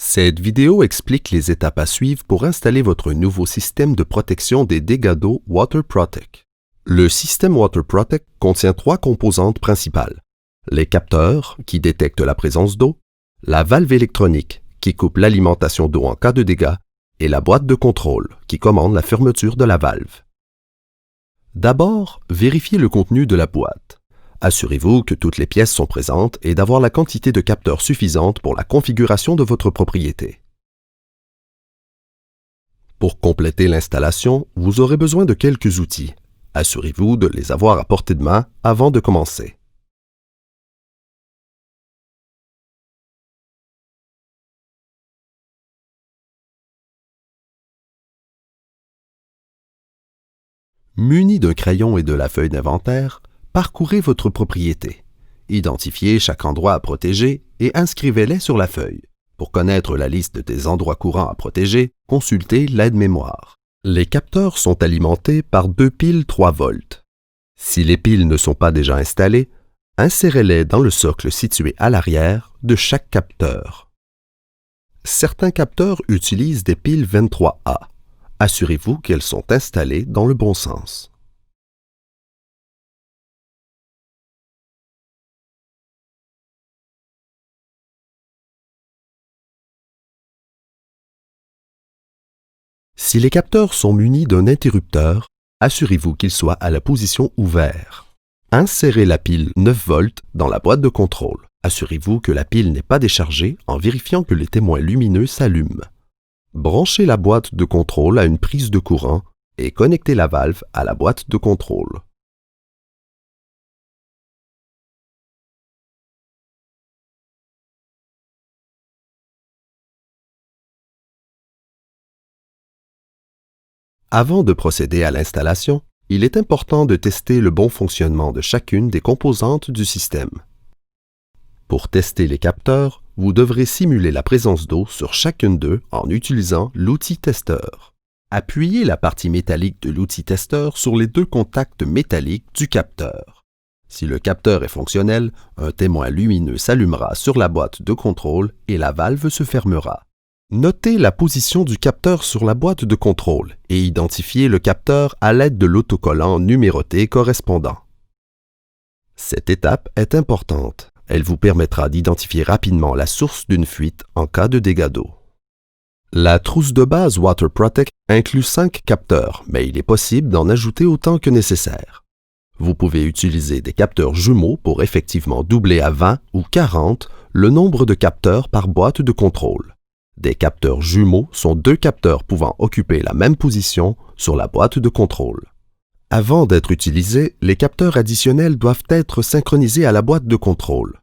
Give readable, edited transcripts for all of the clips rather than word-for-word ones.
Cette vidéo explique les étapes à suivre pour installer votre nouveau système de protection des dégâts d'eau WaterProtect. Le système WaterProtect contient trois composantes principales. Les capteurs, qui détectent la présence d'eau, la valve électronique, qui coupe l'alimentation d'eau en cas de dégâts, et la boîte de contrôle, qui commande la fermeture de la valve. D'abord, vérifiez le contenu de la boîte. Assurez-vous que toutes les pièces sont présentes et d'avoir la quantité de capteurs suffisante pour la configuration de votre propriété. Pour compléter l'installation, vous aurez besoin de quelques outils. Assurez-vous de les avoir à portée de main avant de commencer. Muni d'un crayon et de la feuille d'inventaire, parcourez votre propriété. Identifiez chaque endroit à protéger et inscrivez-les sur la feuille. Pour connaître la liste des endroits courants à protéger, consultez l'aide-mémoire. Les capteurs sont alimentés par deux piles 3 volts. Si les piles ne sont pas déjà installées, insérez-les dans le socle situé à l'arrière de chaque capteur. Certains capteurs utilisent des piles 23A. Assurez-vous qu'elles sont installées dans le bon sens. Si les capteurs sont munis d'un interrupteur, assurez-vous qu'il soit à la position ouverte. Insérez la pile 9 volts dans la boîte de contrôle. Assurez-vous que la pile n'est pas déchargée en vérifiant que les témoins lumineux s'allument. Branchez la boîte de contrôle à une prise de courant et connectez la valve à la boîte de contrôle. Avant de procéder à l'installation, il est important de tester le bon fonctionnement de chacune des composantes du système. Pour tester les capteurs, vous devrez simuler la présence d'eau sur chacune d'eux en utilisant l'outil testeur. Appuyez la partie métallique de l'outil testeur sur les deux contacts métalliques du capteur. Si le capteur est fonctionnel, un témoin lumineux s'allumera sur la boîte de contrôle et la valve se fermera. Notez la position du capteur sur la boîte de contrôle et identifiez le capteur à l'aide de l'autocollant numéroté correspondant. Cette étape est importante. Elle vous permettra d'identifier rapidement la source d'une fuite en cas de dégâts d'eau. La trousse de base WaterProtect inclut 5 capteurs, mais il est possible d'en ajouter autant que nécessaire. Vous pouvez utiliser des capteurs jumeaux pour effectivement doubler à 20 ou 40 le nombre de capteurs par boîte de contrôle. Des capteurs jumeaux sont deux capteurs pouvant occuper la même position sur la boîte de contrôle. Avant d'être utilisés, les capteurs additionnels doivent être synchronisés à la boîte de contrôle.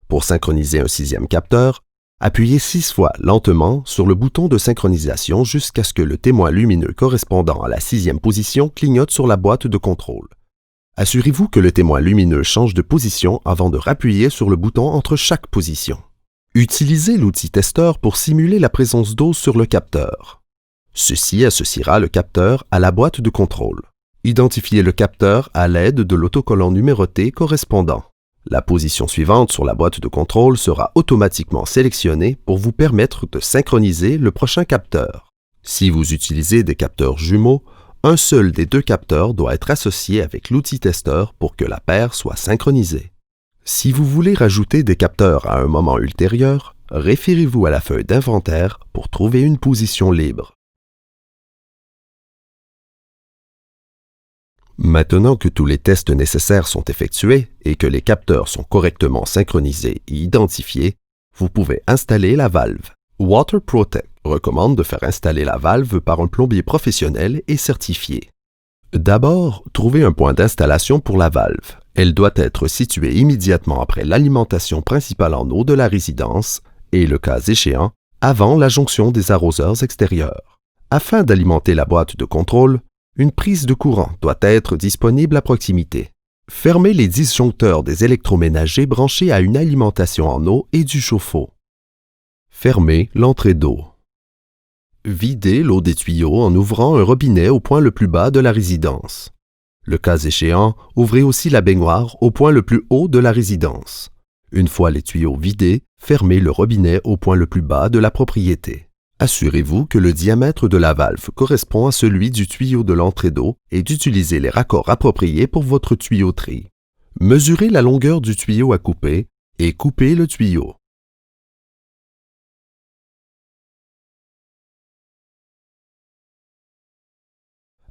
Pour synchroniser un 6e capteur, appuyez 6 fois lentement sur le bouton de synchronisation jusqu'à ce que le témoin lumineux correspondant à la 6e position clignote sur la boîte de contrôle. Assurez-vous que le témoin lumineux change de position avant de rappuyer sur le bouton entre chaque position. Utilisez l'outil testeur pour simuler la présence d'eau sur le capteur. Ceci associera le capteur à la boîte de contrôle. Identifiez le capteur à l'aide de l'autocollant numéroté correspondant. La position suivante sur la boîte de contrôle sera automatiquement sélectionnée pour vous permettre de synchroniser le prochain capteur. Si vous utilisez des capteurs jumeaux, un seul des deux capteurs doit être associé avec l'outil testeur pour que la paire soit synchronisée. Si vous voulez rajouter des capteurs à un moment ultérieur, référez-vous à la feuille d'inventaire pour trouver une position libre. Maintenant que tous les tests nécessaires sont effectués et que les capteurs sont correctement synchronisés et identifiés, vous pouvez installer la valve. WaterProtect recommande de faire installer la valve par un plombier professionnel et certifié. D'abord, trouvez un point d'installation pour la valve. Elle doit être située immédiatement après l'alimentation principale en eau de la résidence et, le cas échéant, avant la jonction des arroseurs extérieurs. Afin d'alimenter la boîte de contrôle, une prise de courant doit être disponible à proximité. Fermez les disjoncteurs des électroménagers branchés à une alimentation en eau et du chauffe-eau. Fermez l'entrée d'eau. Videz l'eau des tuyaux en ouvrant un robinet au point le plus bas de la résidence. Le cas échéant, ouvrez aussi la baignoire au point le plus haut de la résidence. Une fois les tuyaux vidés, fermez le robinet au point le plus bas de la propriété. Assurez-vous que le diamètre de la valve correspond à celui du tuyau de l'entrée d'eau et d'utiliser les raccords appropriés pour votre tuyauterie. Mesurez la longueur du tuyau à couper et coupez le tuyau.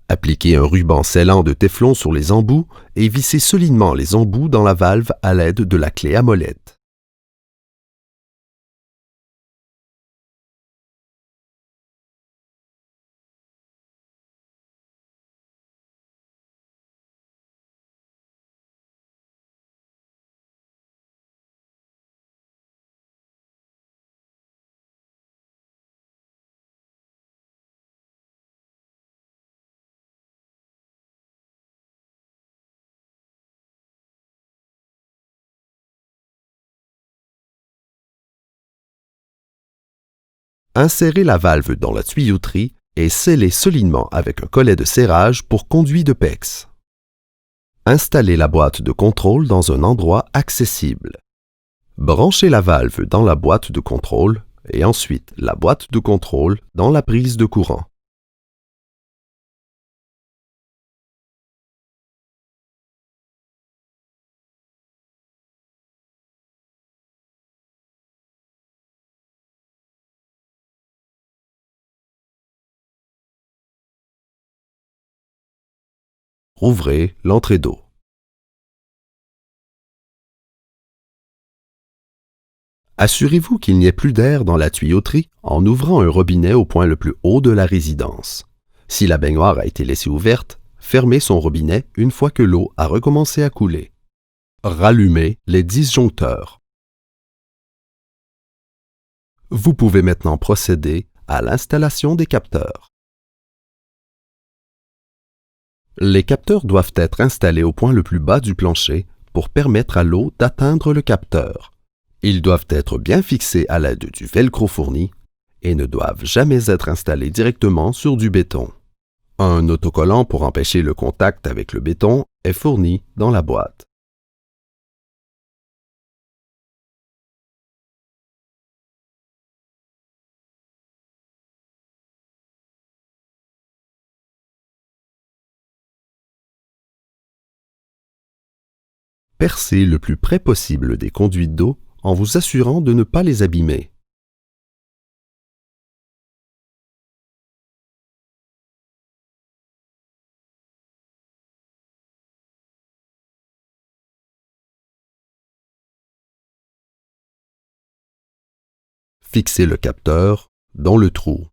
Appliquez un ruban scellant de téflon sur les embouts et vissez solidement les embouts dans la valve à l'aide de la clé à molette. Insérez la valve dans la tuyauterie et scellez solidement avec un collet de serrage pour conduit de PEX. Installez la boîte de contrôle dans un endroit accessible. Branchez la valve dans la boîte de contrôle et ensuite la boîte de contrôle dans la prise de courant. Rouvrez l'entrée d'eau. Assurez-vous qu'il n'y ait plus d'air dans la tuyauterie en ouvrant un robinet au point le plus haut de la résidence. Si la baignoire a été laissée ouverte, fermez son robinet une fois que l'eau a recommencé à couler. Rallumez les disjoncteurs. Vous pouvez maintenant procéder à l'installation des capteurs. Les capteurs doivent être installés au point le plus bas du plancher pour permettre à l'eau d'atteindre le capteur. Ils doivent être bien fixés à l'aide du velcro fourni et ne doivent jamais être installés directement sur du béton. Un autocollant pour empêcher le contact avec le béton est fourni dans la boîte. Percez le plus près possible des conduites d'eau en vous assurant de ne pas les abîmer. Fixez le capteur dans le trou.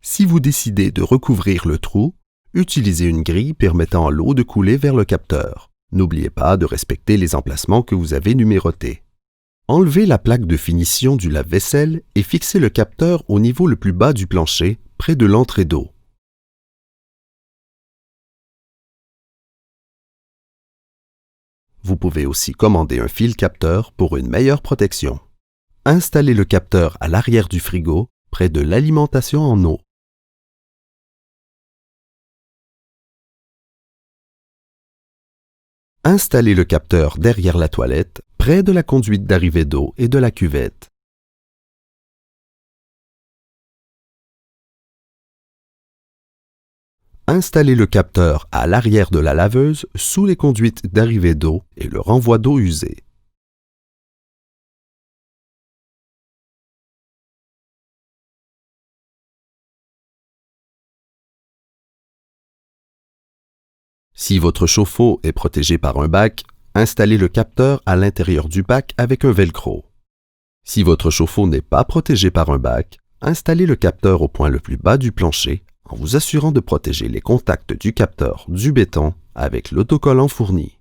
Si vous décidez de recouvrir le trou, utilisez une grille permettant à l'eau de couler vers le capteur. N'oubliez pas de respecter les emplacements que vous avez numérotés. Enlevez la plaque de finition du lave-vaisselle et fixez le capteur au niveau le plus bas du plancher, près de l'entrée d'eau. Vous pouvez aussi commander un fil capteur pour une meilleure protection. Installez le capteur à l'arrière du frigo, près de l'alimentation en eau. Installez le capteur derrière la toilette, près de la conduite d'arrivée d'eau et de la cuvette. Installez le capteur à l'arrière de la laveuse, sous les conduites d'arrivée d'eau et le renvoi d'eau usée. Si votre chauffe-eau est protégé par un bac, installez le capteur à l'intérieur du bac avec un velcro. Si votre chauffe-eau n'est pas protégé par un bac, installez le capteur au point le plus bas du plancher en vous assurant de protéger les contacts du capteur du béton avec l'autocollant fourni.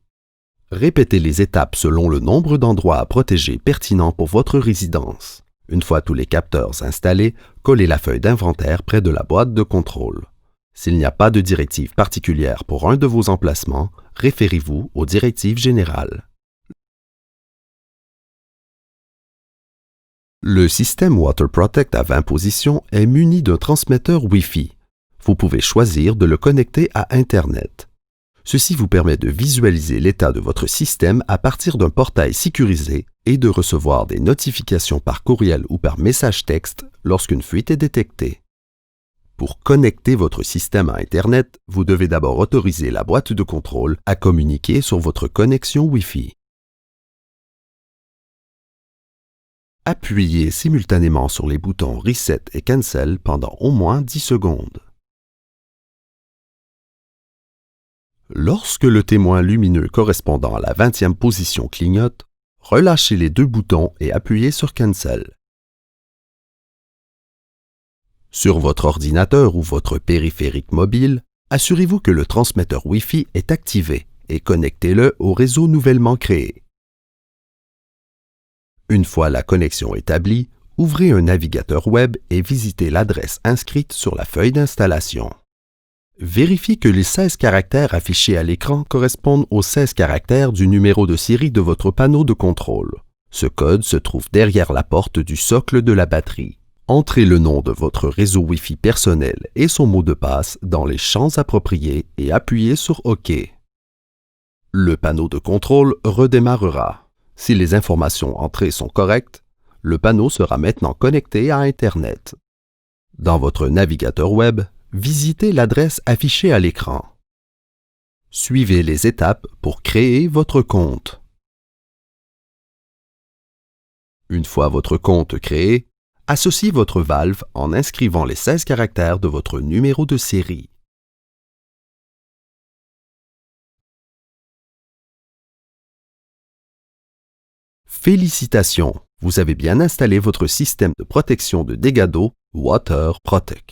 Répétez les étapes selon le nombre d'endroits à protéger pertinent pour votre résidence. Une fois tous les capteurs installés, collez la feuille d'inventaire près de la boîte de contrôle. S'il n'y a pas de directive particulière pour un de vos emplacements, référez-vous aux directives générales. Le système WaterProtect à 20 positions est muni d'un transmetteur Wi-Fi. Vous pouvez choisir de le connecter à Internet. Ceci vous permet de visualiser l'état de votre système à partir d'un portail sécurisé et de recevoir des notifications par courriel ou par message texte lorsqu'une fuite est détectée. Pour connecter votre système à Internet, vous devez d'abord autoriser la boîte de contrôle à communiquer sur votre connexion Wi-Fi. Appuyez simultanément sur les boutons Reset et Cancel pendant au moins 10 secondes. Lorsque le témoin lumineux correspondant à la 20e position clignote, relâchez les deux boutons et appuyez sur Cancel. Sur votre ordinateur ou votre périphérique mobile, assurez-vous que le transmetteur Wi-Fi est activé et connectez-le au réseau nouvellement créé. Une fois la connexion établie, ouvrez un navigateur web et visitez l'adresse inscrite sur la feuille d'installation. Vérifiez que les 16 caractères affichés à l'écran correspondent aux 16 caractères du numéro de série de votre panneau de contrôle. Ce code se trouve derrière la porte du socle de la batterie. Entrez le nom de votre réseau Wi-Fi personnel et son mot de passe dans les champs appropriés et appuyez sur OK. Le panneau de contrôle redémarrera. Si les informations entrées sont correctes, le panneau sera maintenant connecté à Internet. Dans votre navigateur web, visitez l'adresse affichée à l'écran. Suivez les étapes pour créer votre compte. Une fois votre compte créé, associez votre valve en inscrivant les 16 caractères de votre numéro de série. Félicitations! Vous avez bien installé votre système de protection de dégâts d'eau WaterProtect.